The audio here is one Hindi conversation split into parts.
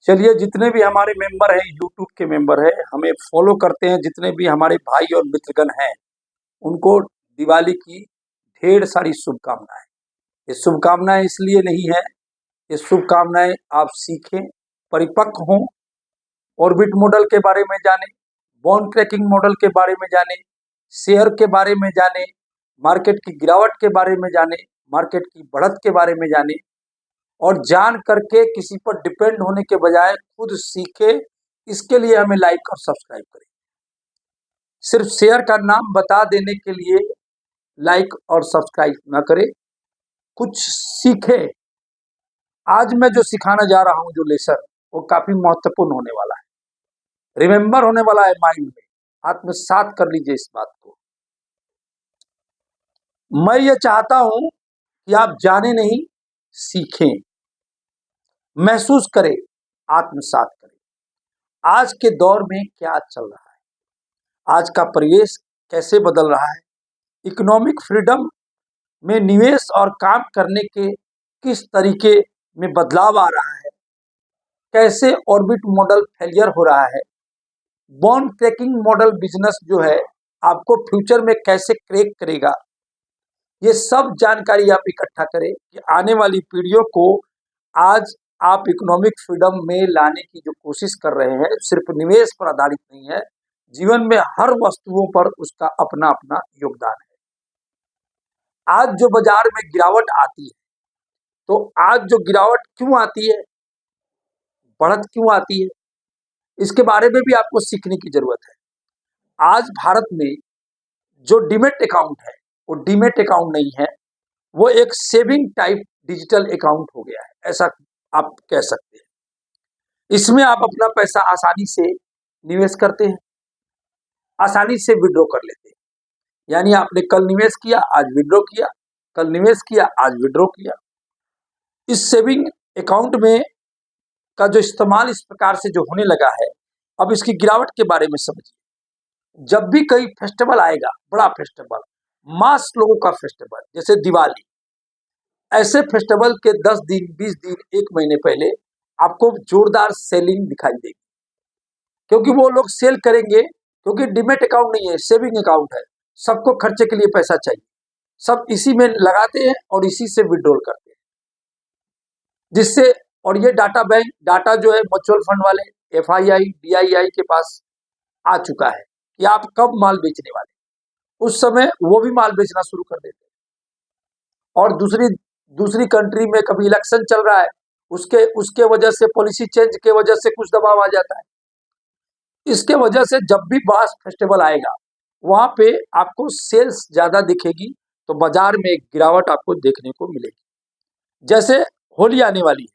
चलिए, जितने भी हमारे मेंबर हैं, यूट्यूब के मेंबर हैं, हमें फॉलो करते हैं, जितने भी हमारे भाई और मित्रगण हैं, उनको दिवाली की ढेर सारी शुभकामनाएं। ये शुभकामनाएं इसलिए नहीं है, ये शुभकामनाएं आप सीखें, परिपक्व हों, ऑर्बिट मॉडल के बारे में जानें, बॉन्ड ट्रैकिंग मॉडल के बारे में जानें, शेयर के बारे में जानें, मार्केट की गिरावट के बारे में जानें, मार्केट की बढ़त के बारे में जानें, और जान करके किसी पर डिपेंड होने के बजाय खुद सीखे। इसके लिए हमें लाइक और सब्सक्राइब करें। सिर्फ शेयर का नाम बता देने के लिए लाइक और सब्सक्राइब ना करें, कुछ सीखे। आज मैं जो सिखाना जा रहा हूं, जो लेसन, वो काफी महत्वपूर्ण होने वाला है, रिमेंबर होने वाला है माइंड में। आत्मसात कर लीजिए इस बात को। मैं ये चाहता हूं कि आप जाने नहीं, सीखें, महसूस करें, आत्मसात करें। आज के दौर में क्या चल रहा है, आज का परिवेश कैसे बदल रहा है, इकोनॉमिक फ्रीडम में निवेश और काम करने के किस तरीके में बदलाव आ रहा है, कैसे ऑर्बिट मॉडल फेलियर हो रहा है, बॉन्ड ट्रैकिंग मॉडल बिजनेस जो है आपको फ्यूचर में कैसे क्रैक करेगा, ये सब जानकारी आप इकट्ठा करें कि आने वाली पीढ़ियों को आज आप इकोनॉमिक फ्रीडम में लाने की जो कोशिश कर रहे हैं, सिर्फ निवेश पर आधारित नहीं है, जीवन में हर वस्तुओं पर उसका अपना अपना योगदान है। आज जो बाजार में गिरावट आती है, तो आज जो गिरावट क्यों आती है, बढ़त क्यों आती है, इसके बारे में भी आपको सीखने की जरूरत है। आज भारत में जो डीमेट अकाउंट है, वो डीमेट अकाउंट नहीं है, वो एक सेविंग टाइप डिजिटल अकाउंट हो गया है, ऐसा आप कह सकते हैं। इसमें आप अपना पैसा आसानी से निवेश करते हैं, आसानी से विड्रॉ कर लेते हैं। यानी आपने कल निवेश किया, आज विड्रॉ किया, कल निवेश किया, आज विड्रॉ किया। इस सेविंग अकाउंट में का जो इस्तेमाल इस प्रकार से जो होने लगा है, अब इसकी गिरावट के बारे में समझिए। जब भी कोई फेस्टिवल आएगा, बड़ा फेस्टिवल, मास लोगों का फेस्टिवल, जैसे दिवाली, ऐसे फेस्टिवल के 10 दिन, 20 दिन, 1 महीने पहले आपको जोरदार सेलिंग दिखाई देगी, क्योंकि वो लोग सेल करेंगे, क्योंकि डीमेट अकाउंट नहीं है, सेविंग अकाउंट है। सबको खर्चे के लिए पैसा चाहिए, सब इसी में लगाते हैं और इसी से विड्रॉल करते हैं, जिससे, और ये डाटा जो है म्यूचुअल फंड वाले, FII, DII के पास आ चुका है कि आप कब माल बेचने वाले, उस समय वो भी माल बेचना शुरू कर देते हैं। और दूसरी कंट्री में कभी इलेक्शन चल रहा है, उसके वजह से, पॉलिसी चेंज के वजह से कुछ दबाव आ जाता है। इसके वजह से जब भी बास फेस्टिवल आएगा, वहां पे आपको सेल्स ज्यादा दिखेगी, तो बाजार में एक गिरावट आपको देखने को मिलेगी। जैसे होली आने वाली है,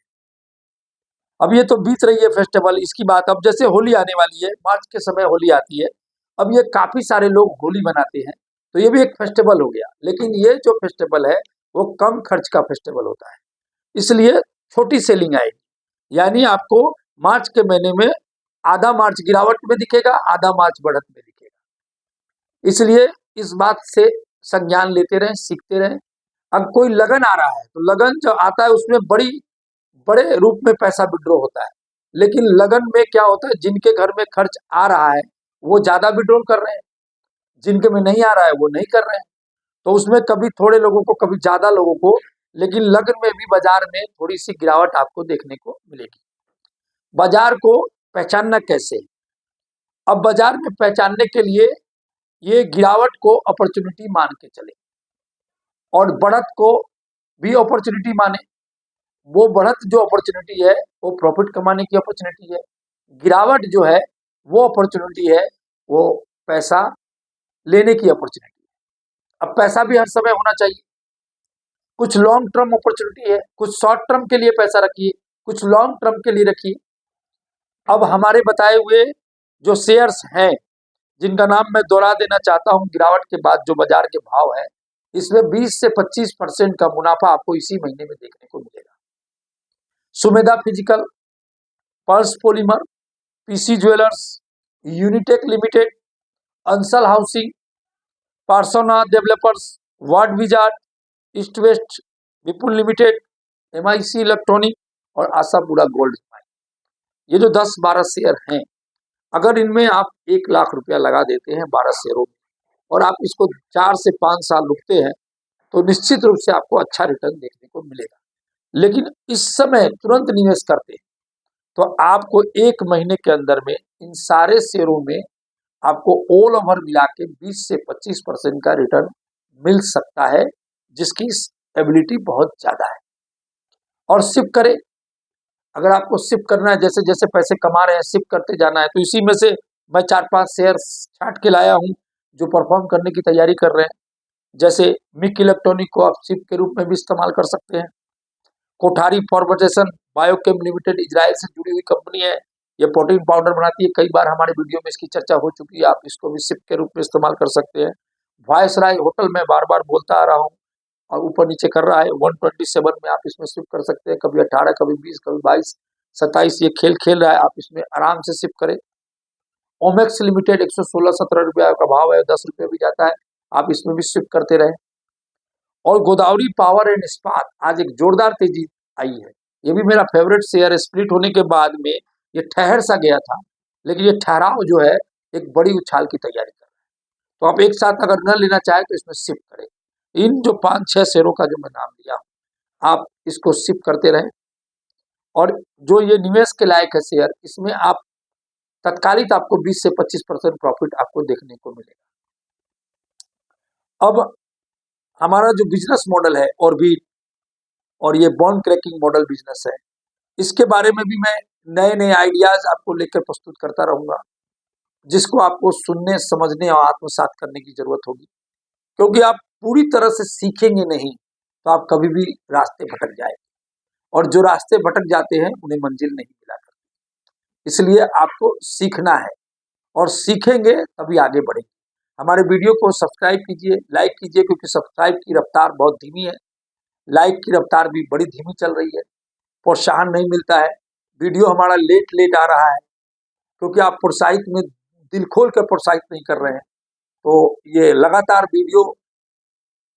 अब ये तो बीत रही है फेस्टिवल, इसकी बात, अब जैसे होली आने वाली है, मार्च के समय होली आती है, अब ये काफी सारे लोग होली मनाते हैं, तो ये भी एक फेस्टिवल हो गया। लेकिन ये जो फेस्टिवल है, वो कम खर्च का फेस्टिवल होता है, इसलिए छोटी सेलिंग आएगी। यानी आपको मार्च के महीने में आधा मार्च गिरावट में दिखेगा, आधा मार्च बढ़त में दिखेगा। इसलिए इस बात से संज्ञान लेते रहें, सीखते रहें। अब कोई लगन आ रहा है, तो लगन जो आता है उसमें बड़े रूप में पैसा विड्रॉ होता है, लेकिन लगन में क्या होता है, जिनके घर में खर्च आ रहा है वो ज्यादा विड्रॉल कर रहे हैं, जिनके में नहीं आ रहा है वो नहीं कर रहे हैं। तो उसमें कभी थोड़े लोगों को, कभी ज्यादा लोगों को, लेकिन लगन में भी बाजार में थोड़ी सी गिरावट आपको देखने को मिलेगी। बाजार को पहचानना कैसे? अब बाजार में पहचानने के लिए ये गिरावट को अपॉर्चुनिटी मान के चले, और बढ़त को भी अपॉर्चुनिटी माने। वो बढ़त जो अपॉर्चुनिटी है, वो प्रॉफिट कमाने की अपॉर्चुनिटी है। गिरावट जो है, वो अपॉर्चुनिटी है, वो पैसा लेने की अपॉर्चुनिटी है। अब पैसा भी हर समय होना चाहिए। कुछ लॉन्ग टर्म अपॉर्चुनिटी है, कुछ शॉर्ट टर्म के लिए पैसा रखिए, कुछ लॉन्ग टर्म के लिए रखिए। अब हमारे बताए हुए जो शेयर्स हैं, जिनका नाम मैं दोहरा देना चाहता हूं, गिरावट के बाद जो बाजार के भाव है, इसमें 20 से 25% का मुनाफा आपको इसी महीने में देखने को मिलेगा। Sumedha fiscal, pulse polymer, PC jewellers, Unitech limited, Ansal housing, पार्सोना developers, word wizard, east west, Vipul limited, MIC electronic और आशापुरा गोल्ड माइन, ये जो 10-12 शेयर हैं, अगर इनमें आप 1 लाख रुपया लगा देते हैं 12 शेयरों में और आप इसको 4 से 5 साल रुकते हैं, तो निश्चित रूप से आपको अच्छा रिटर्न देखने को मिलेगा। लेकिन इस समय तुरंत निवेश करते हैं तो आपको 1 महीने के अंदर में इन सारे शेयरों में आपको ऑल ओवर मिला के 20 से 25% का रिटर्न मिल सकता है, जिसकी एबिलिटी बहुत ज्यादा है। और शिफ्ट करें, अगर आपको शिफ्ट करना है, जैसे जैसे पैसे कमा रहे हैं शिफ्ट करते जाना है, तो इसी में से मैं 4-5 शेयर छांट के लाया हूं जो परफॉर्म करने की तैयारी कर रहे हैं। जैसे मिक इलेक्ट्रॉनिक को आप शिफ्ट के रूप में भी इस्तेमाल कर सकते हैं। Kothari formation biochem limited Israel से जुड़ी हुई कंपनी है, ये प्रोटीन पाउडर बनाती है, कई बार हमारे वीडियो में इसकी चर्चा हो चुकी है, आप इसको भी शिफ्ट के रूप में इस्तेमाल कर सकते हैं। वायसराय होटल में बार बार बोलता आ रहा हूँ और ऊपर नीचे कर रहा है, 127 में आप इसमें शिफ्ट कर सकते हैं, कभी 18, कभी 20, कभी 22, 27, ये खेल खेल रहा है, आप इसमें आराम से शिफ्ट करें। ओमेक्स लिमिटेड 116-17 रुपया का भाव है, 10 रुपये भी जाता है, आप इसमें भी शिफ्ट करते रहें। और गोदावरी पावर एंड इस्पात आज एक जोरदार तेजी आई है, ये भी मेरा फेवरेट शेयर है। स्प्लिट होने के बाद में ये ठहर सा गया था, लेकिन ये ठहराव जो है एक बड़ी उछाल की तैयारी कर रहा है। तो आप एक साथ अगर न लेना चाहे तो इसमें शिफ्ट करें। इन जो 5-6 शेयरों का जो मैं नाम लिया, आप इसको शिफ्ट करते रहें। और जो ये निवेश के लायक है शेयर, इसमें आप तत्कालिक आपको 20 से 25% प्रॉफिट आपको देखने को मिलेगा। अब हमारा जो बिजनेस मॉडल है और ये बॉन्ड क्रैकिंग मॉडल बिजनेस है, इसके बारे में भी मैं नए नए आइडियाज आपको लेकर प्रस्तुत करता रहूंगा, जिसको आपको सुनने, समझने और आत्मसात करने की जरूरत होगी। क्योंकि आप पूरी तरह से सीखेंगे नहीं तो आप कभी भी रास्ते भटक जाएंगे, और जो रास्ते भटक जाते हैं उन्हें मंजिल नहीं मिला करती। इसलिए आपको सीखना है और सीखेंगे तभी आगे बढ़ेंगे। हमारे वीडियो को सब्सक्राइब कीजिए, लाइक कीजिए, क्योंकि सब्सक्राइब की रफ्तार बहुत धीमी है, लाइक की रफ्तार भी बड़ी धीमी चल रही है, प्रोत्साहन नहीं मिलता है। वीडियो हमारा लेट लेट आ रहा है क्योंकि आप प्रोत्साहित में दिल खोल कर प्रोत्साहित नहीं कर रहे हैं। तो ये लगातार वीडियो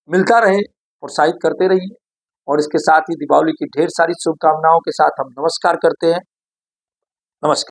मिलता रहे, प्रोत्साहित करते रहिए। और इसके साथ ही दीपावली की ढेर सारी शुभकामनाओं के साथ हम नमस्कार करते हैं। नमस्कार।